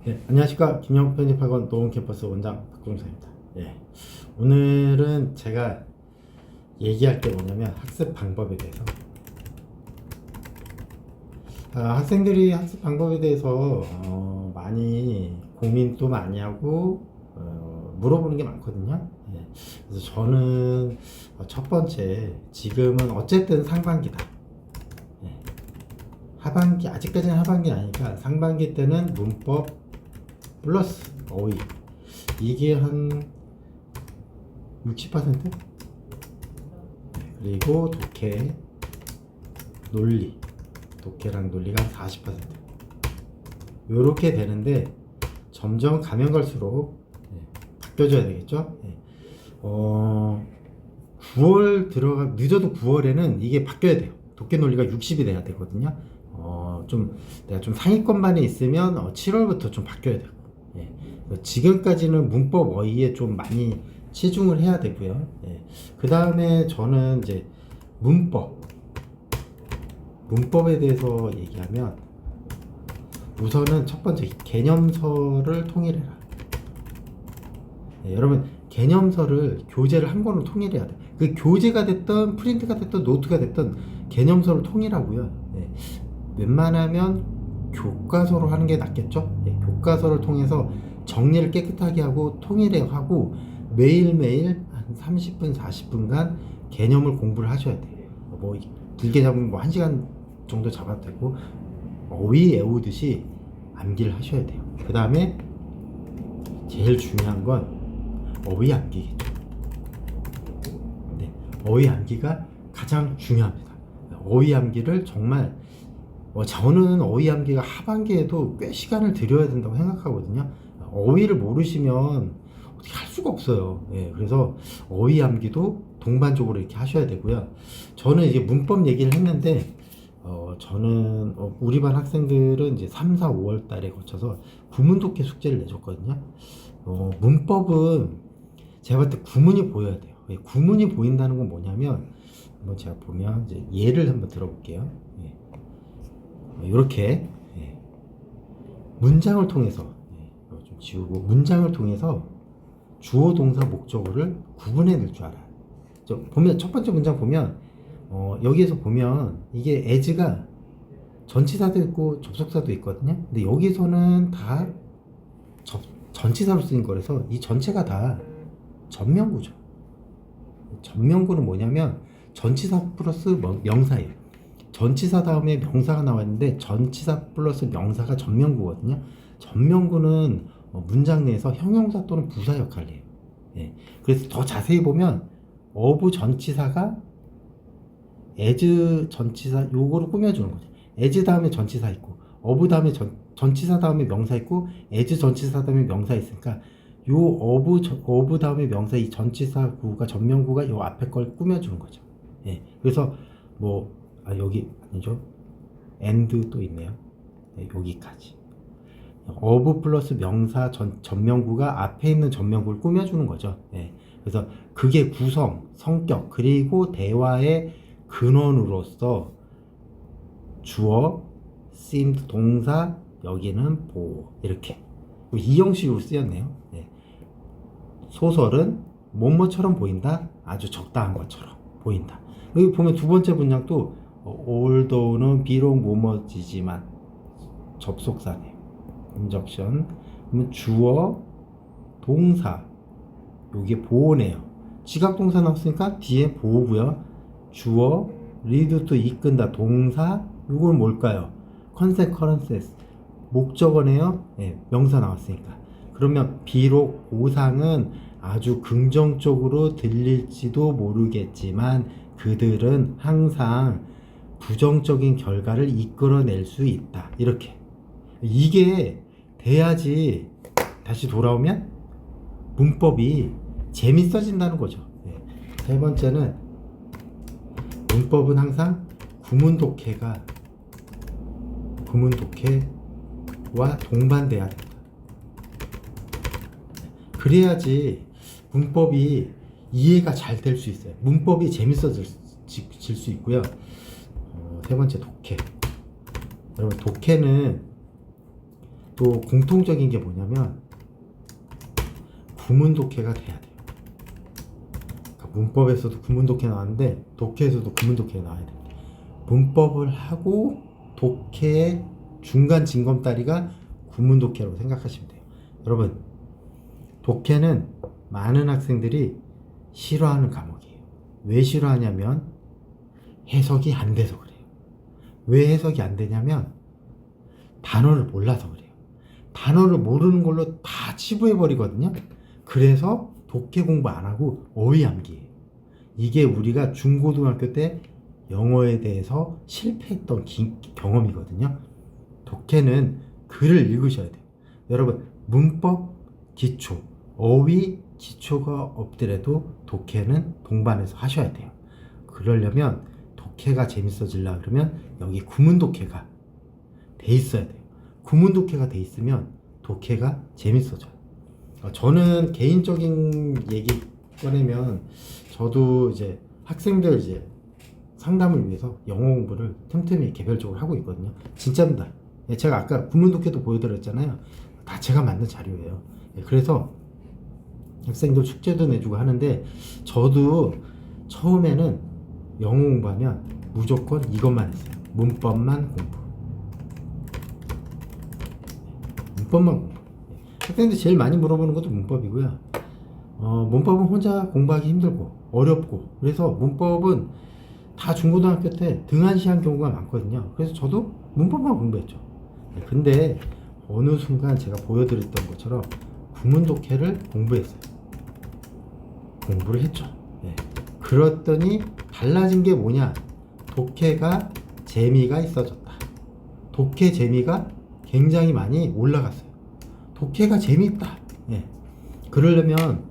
네, 안녕하십니까. 김영 편집학원 노원 캠퍼스 원장 박종서입니다. 예, 오늘은 제가 얘기할 게 뭐냐면 학습 방법에 대해서 학생들이 학습 방법에 대해서 많이 고민도 많이 하고 물어보는 게 많거든요. 예, 그래서 저는 첫 번째, 지금은 어쨌든 상반기다. 예, 하반기, 아직까지는 하반기 아니니까 상반기 때는 문법 플러스 어휘, 이게 한 60%? 그리고 독해, 논리, 독해랑 논리가 한 40%. 요렇게 되는데 점점 가면 갈수록 바뀌어져야 되겠죠. 9월 늦어도 9월에는 이게 바뀌어야 돼요. 독해 논리가 60이 돼야 되거든요. 내가 좀 상위권만에 있으면 7월부터 좀 바뀌어야 되고, 지금까지는 문법 어휘에 좀 많이 치중을 해야 되고요. 그 다음에 저는 이제 문법에 대해서 얘기하면 우선은 첫 번째 개념서를 통일해라. 여러분, 개념서를 교재를 한 권으로 통일해야 돼. 그 교재가 됐든 프린트가 됐든 노트가 됐든 개념서를 통일하고요. 웬만하면 교과서로 하는 게 낫겠죠. 교과서를 통해서 정리를 깨끗하게 하고 통일해 하고 매일매일 한 30분 40분간 개념을 공부를 하셔야 돼요. 뭐 길게 잡으면 뭐 1시간 정도 잡아도 되고 어휘 외우듯이 암기를 하셔야 돼요. 그 다음에 제일 중요한 건 어휘 암기겠죠. 어휘 암기가 가장 중요합니다. 어휘 암기를 정말 저는 어휘 암기가 하반기에도 꽤 시간을 들여야 된다고 생각하거든요. 어휘를 모르시면 어떻게 할 수가 없어요. 그래서 어휘 암기도 동반적으로 이렇게 하셔야 되고요. 저는 이제 문법 얘기를 했는데 저는 우리 반 학생들은 이제 3, 4, 5월 달에 거쳐서 구문 독해 숙제를 내줬거든요. 문법은 제가 봤을 때 구문이 보여야 돼요. 구문이 보인다는 건 뭐냐면 한번 제가 보면 이제 예를 한번 들어볼게요. 이렇게 문장을 통해서 좀 지우고 문장을 통해서 주어 동사 목적어를 구분해낼 줄 알아요. 보면 첫 번째 문장 보면 여기에서 보면 이게 as가 전치사도 있고 접속사도 있거든요. 근데 여기서는 다 전치사로 쓰인 거라서 이 전체가 다 전명구죠. 전명구는 뭐냐면 전치사 플러스 명사예요. 전치사 다음에 명사가 나왔는데 전치사 플러스 명사가 전명구거든요. 전명구는 문장 내에서 형용사 또는 부사 역할을 해요. 그래서 더 자세히 보면 어부 전치사가 as 전치사 요거를 꾸며주는 거죠. as 다음에 전치사 있고 어부 다음에 전치사 다음에 명사 있고 as 전치사 다음에 명사 있으니까 요 어부 다음에 명사 이 전치사 구가 전명구가 요 앞에 걸 꾸며주는 거죠. 그래서 여기 아니죠. and 또 있네요. 여기까지. 어부 플러스 명사 전명구가 앞에 있는 전명구를 꾸며주는 거죠. 그래서 그게 구성, 성격, 그리고 대화의 근원으로서 주어, seemed 동사, 여기는 보호, 이렇게 이 형식으로 쓰였네요. 소설은 뭐뭐처럼 보인다, 아주 적당한 것처럼 보인다. 여기 보면 두 번째 문장도 although는 비록 뭐뭐지지만 접속사네요. 인적션. 그러면 주어, 동사, 요게 보호네요. 지각동사 나왔으니까 뒤에 보호고요. 주어, lead to 이끈다, 동사, 요건 뭘까요? consequences, 목적어네요. 명사 나왔으니까. 그러면 비록 보상은 아주 긍정적으로 들릴지도 모르겠지만 그들은 항상 부정적인 결과를 이끌어낼 수 있다. 이렇게. 이게 돼야지 다시 돌아오면 문법이 재밌어진다는 거죠. 세 번째는 문법은 항상 구문 독해와 동반돼야 된다. 그래야지 문법이 이해가 잘 될 수 있어요. 문법이 재밌어질 수 있고요. 세 번째 독해. 여러분, 독해는 또 공통적인 게 뭐냐면 구문 독해가 돼야 돼요. 그러니까 문법에서도 구문 독해 나왔는데 독해에서도 구문 독해가 나와야 돼요. 문법을 하고 독해의 중간 징검다리가 구문 독해라고 생각하시면 돼요. 여러분, 독해는 많은 학생들이 싫어하는 과목이에요. 왜 싫어하냐면 해석이 안 돼서 그래요. 왜 해석이 안 되냐면 단어를 몰라서 그래요. 단어를 모르는 걸로 다 치부해 버리거든요. 그래서 독해 공부 안 하고 어휘 암기예요. 이게 우리가 중고등학교 때 영어에 대해서 실패했던 경험이거든요. 독해는 글을 읽으셔야 돼요. 여러분, 문법 기초, 어휘 기초가 없더라도 독해는 동반해서 하셔야 돼요. 그러려면 독해가 재밌어지려 그러면 여기 구문 독해가 돼 있어야 돼요. 구문 독해가 돼 있으면 독해가 재밌어져요. 저는 개인적인 얘기 꺼내면 저도 이제 학생들 이제 상담을 위해서 영어 공부를 틈틈이 개별적으로 하고 있거든요. 진짜입니다. 제가 아까 구문 독해도 보여드렸잖아요. 다 제가 만든 자료예요. 그래서 학생들 숙제도 내주고 하는데 저도 처음에는 영어 공부하면 무조건 이것만 했어요. 문법만 공부. 문법만 공부. 학생들 제일 많이 물어보는 것도 문법이고요. 문법은 혼자 공부하기 힘들고 어렵고 그래서 문법은 다 중고등학교 때 등한시한 경우가 많거든요. 그래서 저도 문법만 공부했죠. 근데 어느 순간 제가 보여드렸던 것처럼 구문 독해를 공부했어요. 공부를 했죠. 그랬더니 달라진 게 뭐냐? 독해가 재미가 있어졌다. 독해 재미가 굉장히 많이 올라갔어요. 독해가 재미있다. 그러려면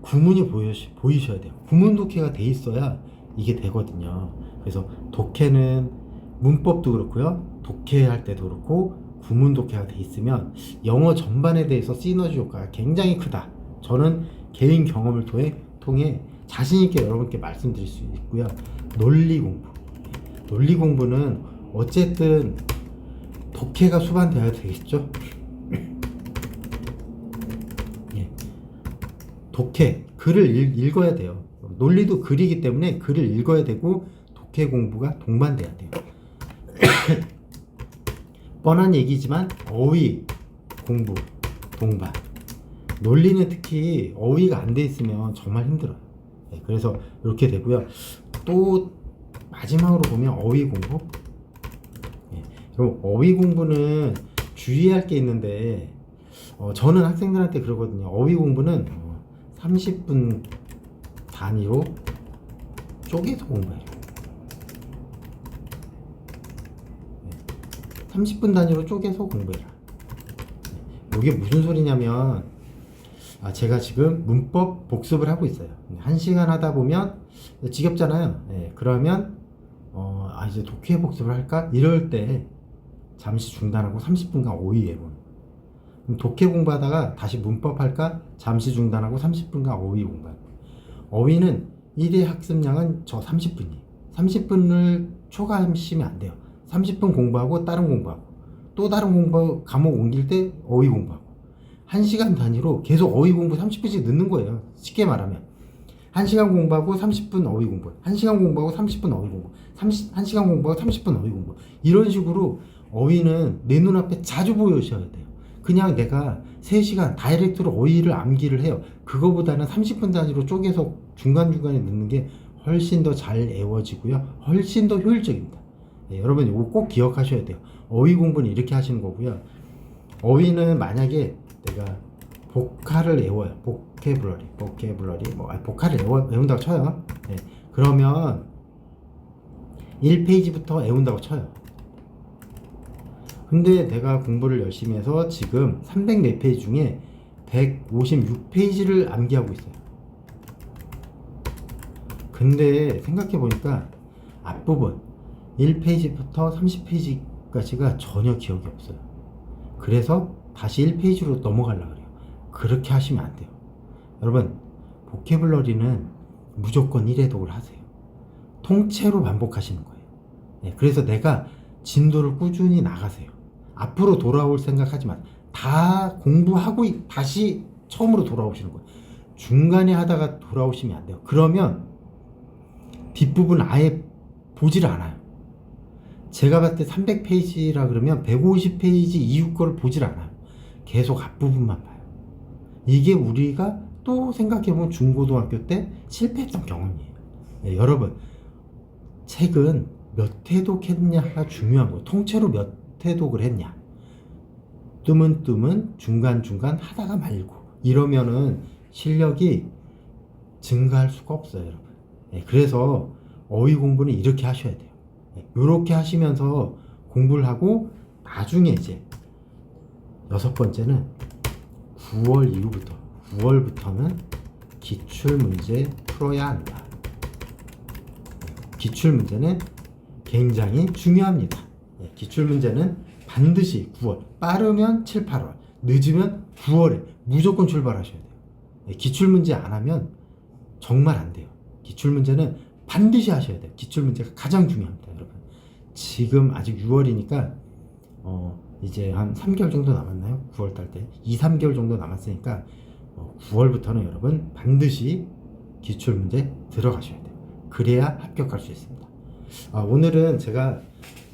구문이 보이셔야 돼요. 구문 독해가 돼 있어야 이게 되거든요. 그래서 독해는 문법도 그렇고요. 독해할 때도 그렇고 구문 독해가 돼 있으면 영어 전반에 대해서 시너지 효과가 굉장히 크다. 저는 개인 경험을 통해 자신 있게 여러분께 말씀드릴 수 있고요. 논리 공부. 논리 공부는 어쨌든 독해가 수반되어야 되겠죠. 독해, 글을 읽어야 돼요. 논리도 글이기 때문에 글을 읽어야 되고 독해 공부가 동반돼야 돼요. 뻔한 얘기지만 어휘 공부 동반. 논리는 특히 어휘가 안 돼 있으면 정말 힘들어요. 그래서 이렇게 되고요. 또 마지막으로 보면 어휘 공부. 그럼 어휘 공부는 주의할 게 있는데 저는 학생들한테 그러거든요. 어휘 공부는 30분 단위로 쪼개서 공부해요. 30분 단위로 쪼개서 공부해라. 이게 무슨 소리냐면 제가 지금 문법 복습을 하고 있어요. 1시간 하다 보면 지겹잖아요. 그러면 이제 독해 복습을 할까? 이럴 때 잠시 중단하고 30분간 어휘 외우는. 그럼 독해 공부하다가 다시 문법 할까? 잠시 중단하고 30분간 어휘 공부하는. 어휘는 1회 학습량은 저 30분이에요. 30분을 초과하시면 안 돼요. 30분 공부하고 다른 공부하고 또 다른 공부 과목 옮길 때 어휘 공부하고 1시간 단위로 계속 어휘 공부 30분씩 넣는 거예요. 쉽게 말하면 1시간 공부하고 30분 어휘 공부, 1시간 공부하고 30분 어휘 공부, 1시간 공부하고 30분 어휘 공부. 이런 식으로 어휘는 내 눈앞에 자주 보여주셔야 돼요. 그냥 내가 3시간 다이렉트로 어휘를 암기를 해요. 그거보다는 30분 단위로 쪼개서 중간중간에 넣는 게 훨씬 더 잘 외워지고요. 훨씬 더 효율적입니다. 여러분 이거 꼭 기억하셔야 돼요. 어휘 공부는 이렇게 하시는 거고요. 어휘는 만약에 내가 복화를 외워요. 보케블러리 복화를 외운다고 쳐요. 그러면 1페이지부터 외운다고 쳐요. 근데 내가 공부를 열심히 해서 지금 304페이지 중에 156페이지를 암기하고 있어요. 근데 생각해보니까 앞부분 1페이지부터 30페이지까지가 전혀 기억이 없어요. 그래서 다시 1페이지로 넘어가려고 그래요. 그렇게 하시면 안 돼요. 여러분, 보케블러리는 무조건 1회독을 하세요. 통째로 반복하시는 거예요. 그래서 내가 진도를 꾸준히 나가세요. 앞으로 돌아올 생각하지 마세요. 다 공부하고 다시 처음으로 돌아오시는 거예요. 중간에 하다가 돌아오시면 안 돼요. 그러면 뒷부분 아예 보지를 않아요. 제가 봤을 때 300페이지라 그러면 150페이지 이후 거를 보질 않아요. 계속 앞부분만 봐요. 이게 우리가 또 생각해보면 중고등학교 때 실패했던 경험이에요. 네, 여러분, 책은 몇 회독했냐가 중요한 거예요. 통째로 몇 회독을 했냐. 뜨문뜨문 중간중간 하다가 말고 이러면은 실력이 증가할 수가 없어요, 여러분. 네, 그래서 어휘 공부는 이렇게 하셔야 돼요. 이렇게 하시면서 공부를 하고 나중에 이제 6번째는 9월 이후부터 9월부터는 기출문제 풀어야 한다. 기출문제는 굉장히 중요합니다. 기출문제는 반드시 9월, 빠르면 7, 8월, 늦으면 9월에 무조건 출발하셔야 돼요. 기출문제 안 하면 정말 안 돼요. 기출문제는 반드시 하셔야 돼요. 기출문제가 가장 중요합니다, 여러분. 지금 아직 6월이니까 이제 한 3개월 정도 남았나요? 9월 달 때 2, 3개월 정도 남았으니까 9월부터는 여러분 반드시 기출문제 들어가셔야 돼요. 그래야 합격할 수 있습니다. 오늘은 제가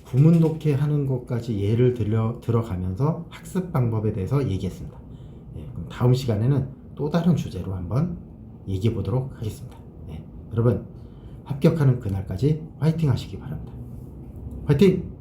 구문독해 하는 것까지 예를 들어가면서 학습 방법에 대해서 얘기했습니다. 그럼 다음 시간에는 또 다른 주제로 한번 얘기해 보도록 하겠습니다. 여러분, 합격하는 그날까지 화이팅 하시기 바랍니다. 화이팅!